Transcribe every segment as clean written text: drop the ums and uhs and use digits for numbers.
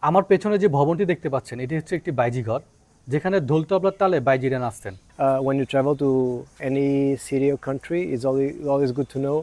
আমার পেছনে যে ভবনটি দেখতে পাচ্ছেন এটি হচ্ছে একটি বাইজি ঘর, যেখানে ঢোল তবলার তালে বাইজিরা নাচতেন। When you travel to any city or country, it's always good to know.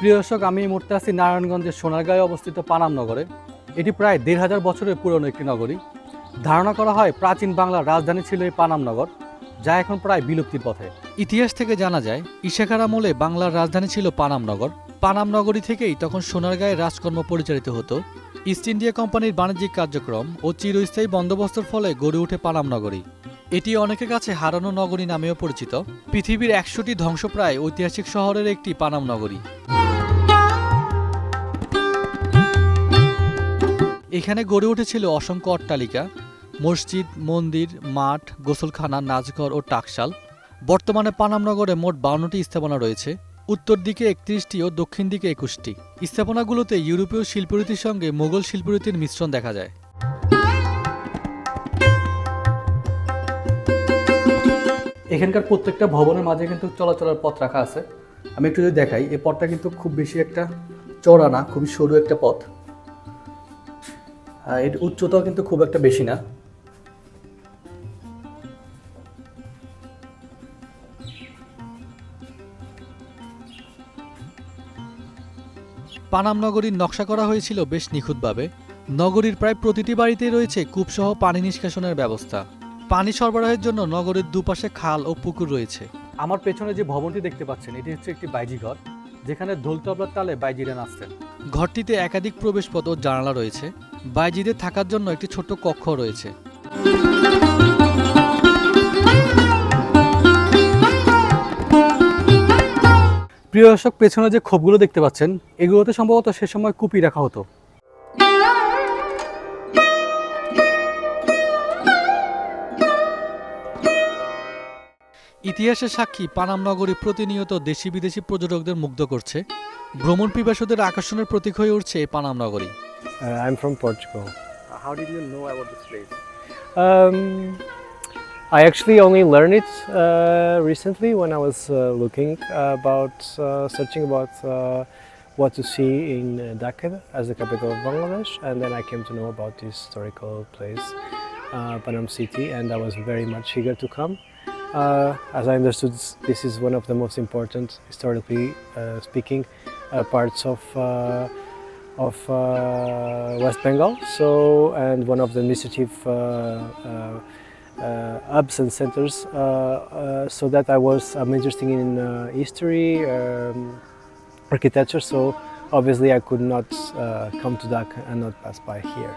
প্রিয় দর্শক, আমি এই মুহূর্তে আছি নারায়ণগঞ্জের সোনারগাঁয়ে অবস্থিত পানাম নগরে। এটি প্রায় ১,৫০০ বছরের পুরনো একটি নগরী। ধারণা করা হয় প্রাচীন বাংলার রাজধানী ছিল এই পানাম নগর, যা এখন প্রায় বিলুপ্তির পথে। ইতিহাস থেকে জানা যায় ঈশাখার আমলে বাংলার রাজধানী ছিল পানাম নগর। পানাম নগরী থেকেই তখন সোনারগাঁয়ের রাজকর্ম পরিচালিত হতো। ইস্ট ইন্ডিয়া কোম্পানির বাণিজ্যিক কার্যক্রম ও চিরস্থায়ী বন্দোবস্তের ফলে গড়ে ওঠে পানাম নগরী। এটি অনেকের কাছে হারানো নগরী নামেও পরিচিত। পৃথিবীর ১০০টি ধ্বংসপ্রায় ঐতিহাসিক শহরের একটি পানাম নগরী। এখানে গড়ে উঠেছিল অসংখ্য অট্টালিকা, মসজিদ, মন্দির, মাঠ, গোসলখানা, নাচঘর ও টাকশাল। বর্তমানে পানাম নগরে মোট ৫২টি স্থাপনা রয়েছে। উত্তর দিকে ৩১টি ও দক্ষিণ দিকে ২১টি। স্থাপনাগুলোতে ইউরোপীয় শিল্পরীতির সঙ্গে মোগল শিল্পরীতির মিশ্রণ দেখা যায়। এখানকার প্রত্যেকটা ভবনের মাঝে কিন্তু চলাচলের পথ রাখা আছে। আমি একটু যদি দেখাই, এই পথটা কিন্তু খুব বেশি একটা চওড়া না, খুবই সরু একটা পথ। এর উচ্চতাও কিন্তু খুব একটা বেশি না। পানাম নগরীর নকশা করা হয়েছিল বেশ নিখুঁতভাবে। নগরীর প্রায় প্রতিটি বাড়িতেই রয়েছে কূপসহ পানি নিষ্কাশনের ব্যবস্থা। পানি সরবরাহের জন্য নগরের দুপাশে খাল ও পুকুর রয়েছে। আমার পেছনে যে ভবনটি দেখতে পাচ্ছেন এটি হচ্ছে একটি বাইজি ঘর, যেখানে ঢোল তবলার তালে বাইজিরা নাচতেন। ঘরটিতে একাধিক প্রবেশপথ ও জানালা রয়েছে। বাইজিদের থাকার জন্য একটি ছোট্ট কক্ষ রয়েছে। প্রিয় দর্শক, পেছনে যে খোপগুলো দেখতে পাচ্ছেন এগুলোতে সম্ভবত সে সময় কুপি রাখা হতো। ইতিহাসের সাক্ষী পানাম নগরী প্রতিনিয়ত দেশি বিদেশি পর্যটকদের মুগ্ধ করছে। ভ্রমণ পিপাসুদের আকর্ষণের প্রতীক হয়ে উঠছে এই পানাম নগরী। I'm from Portugal. How did you know about this place? Um, I actually only learned it recently when I was searching about what to see in Dhaka as the capital of Bangladesh, and then I came to know about this historical place, Panam City, and I was very much eager to come. As I understood, this is one of the most important, historically speaking, parts of West Bengal. So, and one of the administrative hubs and centers. So that I'm interested in history, architecture. So obviously I could not come to Dhaka and not pass by here.